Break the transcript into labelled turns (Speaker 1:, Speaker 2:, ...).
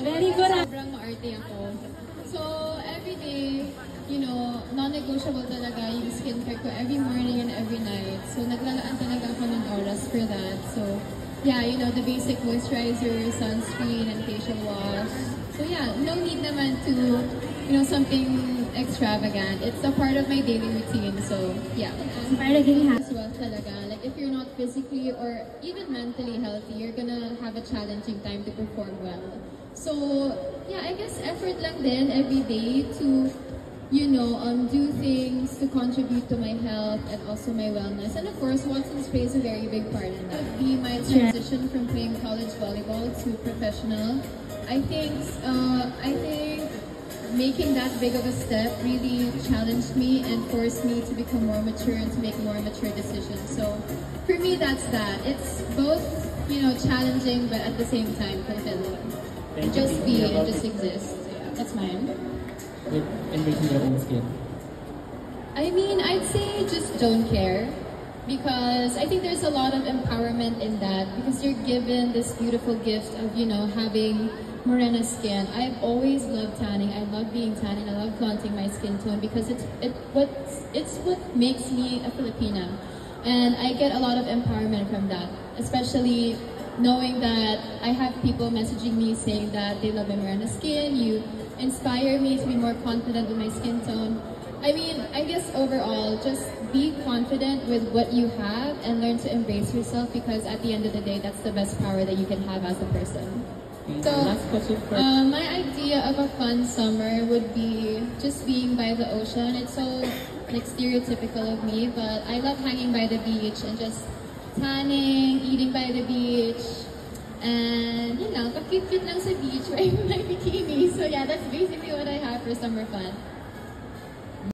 Speaker 1: Very good.
Speaker 2: Sobrang maarte ako. So, every day, you know, non-negotiable talaga yung skincare ko every morning and every night. So, naglalaan talaga ako ng oras for that. So, yeah, you know, the basic moisturizer, sunscreen, and facial wash. So, yeah, no need naman to, you know, something extravagant. It's a part of my daily routine. So, yeah.
Speaker 1: Para naging
Speaker 2: As well talaga. Like, if you're not physically or even mentally healthy, you're gonna have a challenging time to perform well. So, yeah, I guess effort lang din every day to, you know, do things to contribute to my health and also my wellness. And of course, Watson's plays a very big part in that. Be my transition from playing college volleyball to professional. I think making that big of a step really challenged me and forced me to become more mature and to make more mature decisions. So, for me, that's that. It's both, you know, challenging but at the same time fulfilling. Just be and just exist. Yeah, that's mine.
Speaker 3: And making your own skin.
Speaker 2: I mean, I'd say just don't care. Because I think there's a lot of empowerment in that. Because you're given this beautiful gift of, you know, having morena skin. I've always loved tanning. I love being tan and I love flaunting my skin tone because it's what makes me a Filipina. And I get a lot of empowerment from that. Especially knowing that I have people messaging me saying that they love my morena skin, you inspire me to be more confident with my skin tone. I mean, I guess overall, just be confident with what you have and learn to embrace yourself because at the end of the day, that's the best power that you can have as a person. So,
Speaker 3: last question for
Speaker 2: my idea of a fun summer would be just being by the ocean. It's so like stereotypical of me, but I love hanging by the beach and just tanning, eating by the beach, and you know, pa-cute-cute lang sa beach wearing my bikini. So yeah, that's basically what I have for summer fun.